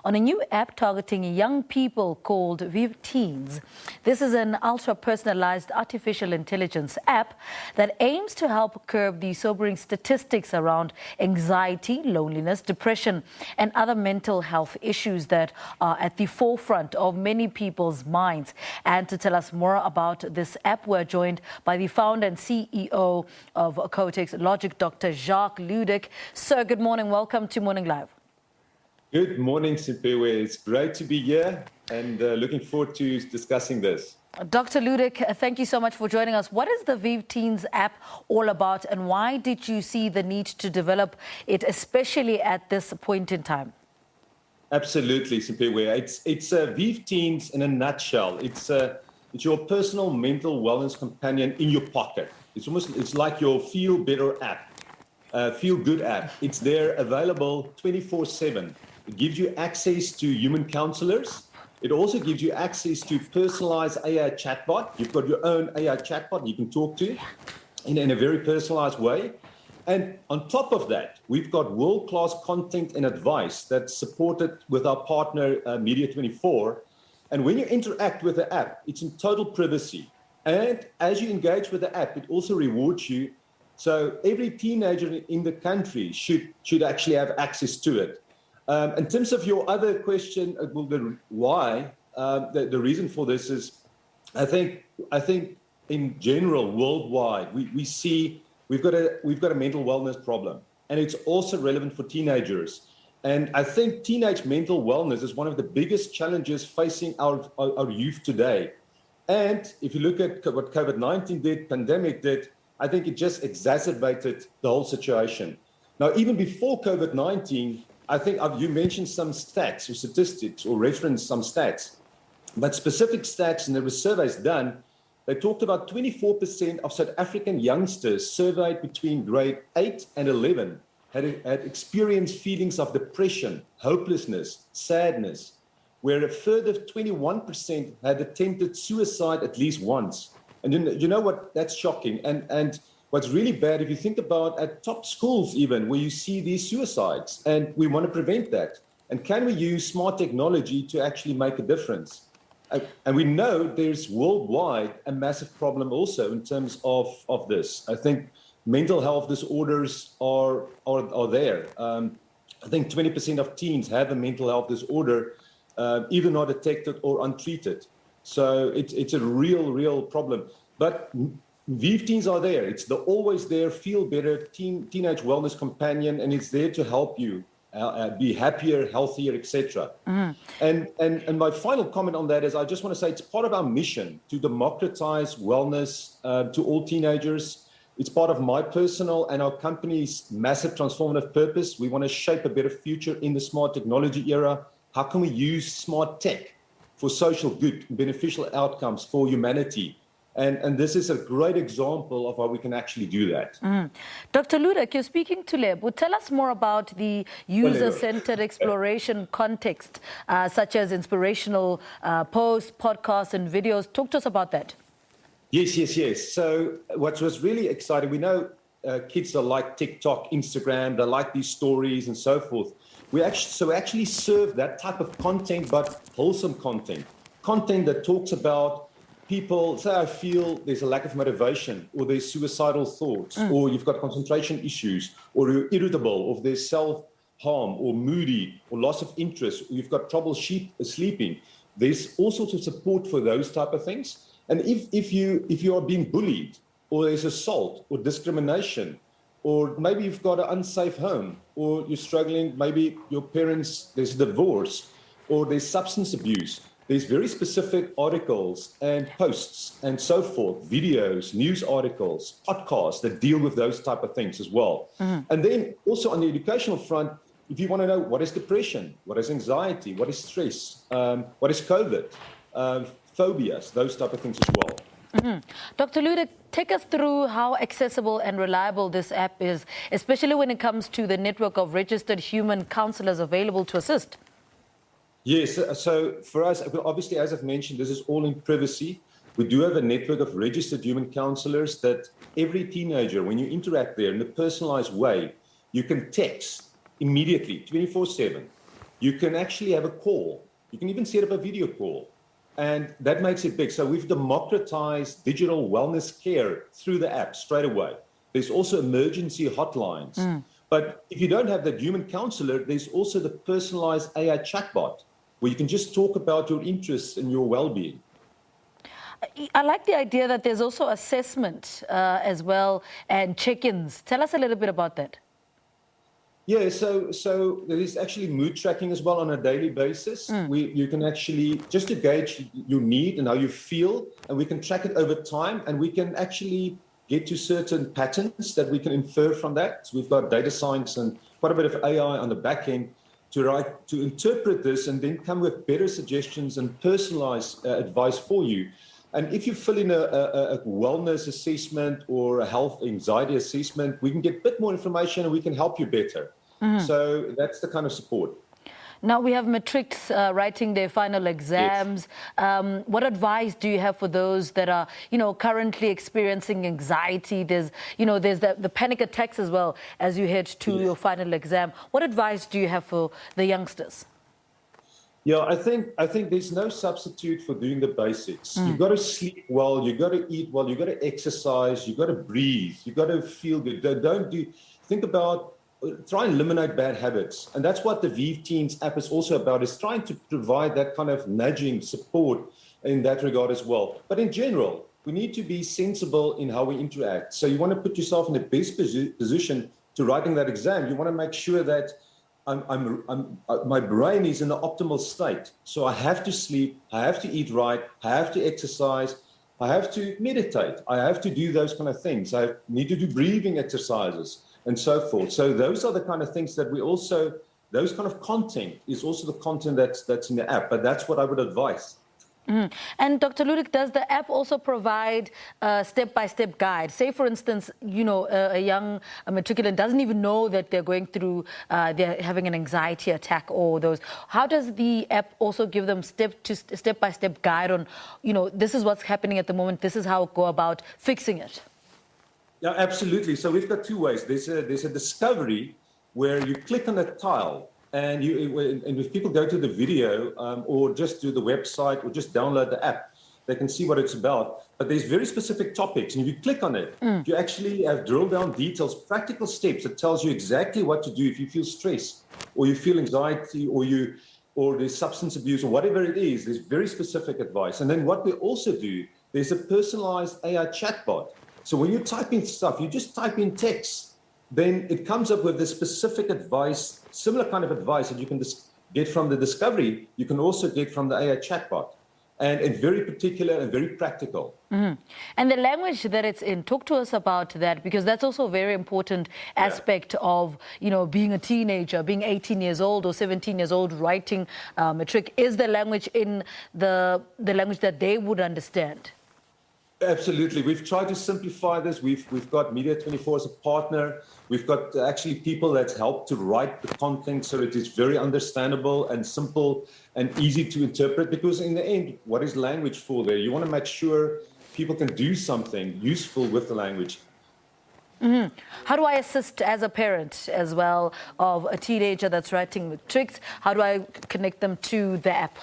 On a new app targeting young people called Vive Teens. This is an ultra-personalized artificial intelligence app that aims to help curb the sobering statistics around anxiety, loneliness, depression, and other mental health issues that are at the forefront of many people's minds. And to tell us more about this app, we're joined by the founder and CEO of Cortex Logic, Dr. Jacques Ludik. Sir, good morning. Welcome to Morning Live. Good morning, Simpewe. It's great to be here and looking forward to discussing this. Dr. Ludik, thank you so much for joining us. What is the Vive Teens app all about, and why did you see the need to develop it, especially at this point in time? Absolutely, Simpewe. It's Vive Teens in a nutshell. It's your personal mental wellness companion in your pocket. It's like your feel better app, feel good app. It's there, available 24/7. It gives you access to human counselors. It also gives you access to personalized AI chatbot. You've got your own AI chatbot you can talk to in a very personalized way. And on top of that, we've got world-class content and advice that's supported with our partner, Media24. And when you interact with the app, it's in total privacy. And as you engage with the app, it also rewards you. So every teenager in the country should actually have access to it. In terms of your other question, why, the reason for this is, I think in general, worldwide, we see we've got a mental wellness problem, and it's also relevant for teenagers. And I think teenage mental wellness is one of the biggest challenges facing our youth today. And if you look at what COVID-19 did, pandemic did, I think it just exacerbated the whole situation. Now, even before COVID-19, I think you mentioned some stats or statistics or referenced some stats, but specific stats, and there were surveys done, they talked about 24% of South African youngsters surveyed between grade 8 and 11 had experienced feelings of depression, hopelessness, sadness, where a further 21% had attempted suicide at least once. And you know what? That's shocking. And what's really bad, if you think about at top schools even, where you see these suicides, and we want to prevent that. And can we use smart technology to actually make a difference? And we know there's worldwide a massive problem also in terms of this. I think mental health disorders are there. I think 20% of teens have a mental health disorder, either not detected or untreated. So it's a real problem. But Vive Teens are there. It's the always there, feel better teenage wellness companion, and it's there to help you be happier, healthier, etc. And my final comment on that is, I just want to say it's part of our mission to democratize wellness to all teenagers. It's part of my personal and our company's massive transformative purpose. We want to shape a better future in the smart technology era. How can we use smart tech for social good, beneficial outcomes for humanity? And this is a great example of how we can actually do that. Dr. Ludik, you're speaking to Lebo. Tell us more about the user-centered exploration context, such as inspirational posts, podcasts, and videos. Talk to us about that. Yes. So what was really exciting, we know kids are like TikTok, Instagram, they like these stories and so forth. We actually serve that type of content, but wholesome content that talks about people. Say I feel there's a lack of motivation, or there's suicidal thoughts, or you've got concentration issues, or you're irritable, or there's self-harm, or moody, or loss of interest, or you've got trouble sleeping. There's all sorts of support for those type of things. And if you are being bullied, or there's assault or discrimination, or maybe you've got an unsafe home, or you're struggling, maybe your parents, there's divorce, or there's substance abuse, there's very specific articles and posts and so forth, videos, news articles, podcasts that deal with those type of things as well. And then also on the educational front, if you want to know what is depression, what is anxiety, what is stress, what is COVID, phobias, those type of things as well. Dr. Ludik, take us through how accessible and reliable this app is, especially when it comes to the network of registered human counselors available to assist. Yes, so for us, obviously, as I've mentioned, this is all in privacy. We do have a network of registered human counselors that every teenager, when you interact there in a personalized way, you can text immediately, 24/7, you can actually have a call. You can even set up a video call. And that makes it big. So we've democratized digital wellness care through the app straight away. There's also emergency hotlines. But if you don't have that human counselor, there's also the personalized AI chatbot where you can just talk about your interests and your well-being. I like the idea that there's also assessment as well and check-ins. Tell us a little bit about that. Yeah, so there is actually mood tracking as well on a daily basis. You can actually, just to gauge your need and how you feel, and we can track it over time, and we can actually get to certain patterns that we can infer from that. So we've got data science and quite a bit of AI on the back end to interpret this and then come with better suggestions and personalized advice for you. And if you fill in a wellness assessment or a health anxiety assessment, we can get a bit more information and we can help you better. So that's the kind of support. Now we have matrics writing their final exams. Yes. What advice do you have for those that are, currently experiencing anxiety? There's the panic attacks as well as you head to your final exam. What advice do you have for the youngsters? Yeah, I think there's no substitute for doing the basics. You've got to sleep well, you've got to eat well, you've got to exercise, you've got to breathe, you've got to feel good. Try and eliminate bad habits. And that's what the Vive Teens app is also about, is trying to provide that kind of nudging support in that regard as well. But in general, we need to be sensible in how we interact. So you want to put yourself in the best position to writing that exam. You want to make sure that my brain is in the optimal state. So I have to sleep, I have to eat right, I have to exercise, I have to meditate, I have to do those kind of things. I need to do breathing exercises and so forth. So those are the kind of things that those kind of content is also the content that's in the app, but that's what I would advise. And Dr. Ludik, does the app also provide a step-by-step guide? Say, for instance, a young matriculant doesn't even know that they're going through, they're having an anxiety attack or those. How does the app also give them step-by-step guide on, this is what's happening at the moment, this is how to go about fixing it? Yeah, absolutely. So we've got two ways. There's a discovery where you click on a tile, and if people go to the video or just to the website or just download the app, they can see what it's about. But there's very specific topics, and if you click on it, you actually have drilled down details, practical steps that tells you exactly what to do if you feel stress or you feel anxiety or there's substance abuse or whatever it is. There's very specific advice. And then what we also do, there's a personalized AI chatbot. So when you type in stuff, you just type in text, then it comes up with the specific advice, similar kind of advice that you can get from the discovery, you can also get from the AI chatbot. And very particular and very practical. And the language that it's in, talk to us about that, because that's also a very important aspect of, being a teenager, being 18 years old or 17 years old, writing matric. Is the language in the language that they would understand? Absolutely. We've tried to simplify this. We've got Media24 as a partner. We've got actually people that help to write the content so it is very understandable and simple and easy to interpret, because in the end, what is language for there? You want to make sure people can do something useful with the language. How do I assist as a parent as well of a teenager that's writing matrics? How do I connect them to the app?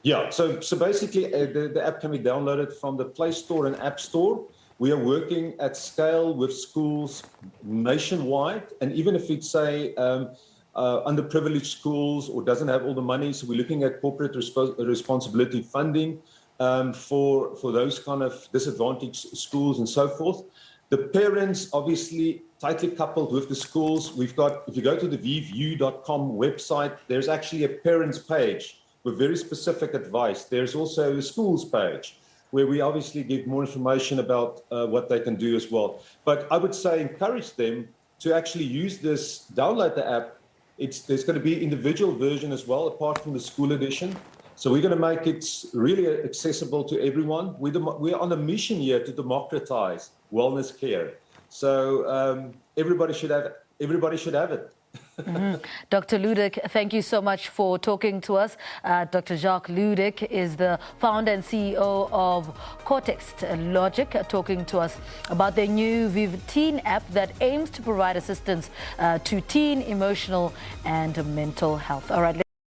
Yeah, so basically the app can be downloaded from the Play Store and App Store. We are working at scale with schools nationwide, and even if it's, say, underprivileged schools or doesn't have all the money, so we're looking at corporate responsibility funding for those kind of disadvantaged schools and so forth. The parents, obviously, tightly coupled with the schools. We've got, if you go to the viveu.com website, there's actually a parents page with very specific advice. There's also a schools page where we obviously give more information about what they can do as well. But I would say encourage them to actually use this, download the app. There's going to be an individual version as well, apart from the school edition. So we're going to make it really accessible to everyone. We're on a mission here to democratize wellness care. So everybody should have it. Dr. Ludik, thank you so much for talking to us. Dr. Jacques Ludik is the founder and CEO of Cortex Logic, talking to us about their new Vive Teen app that aims to provide assistance to teen emotional and mental health. All right.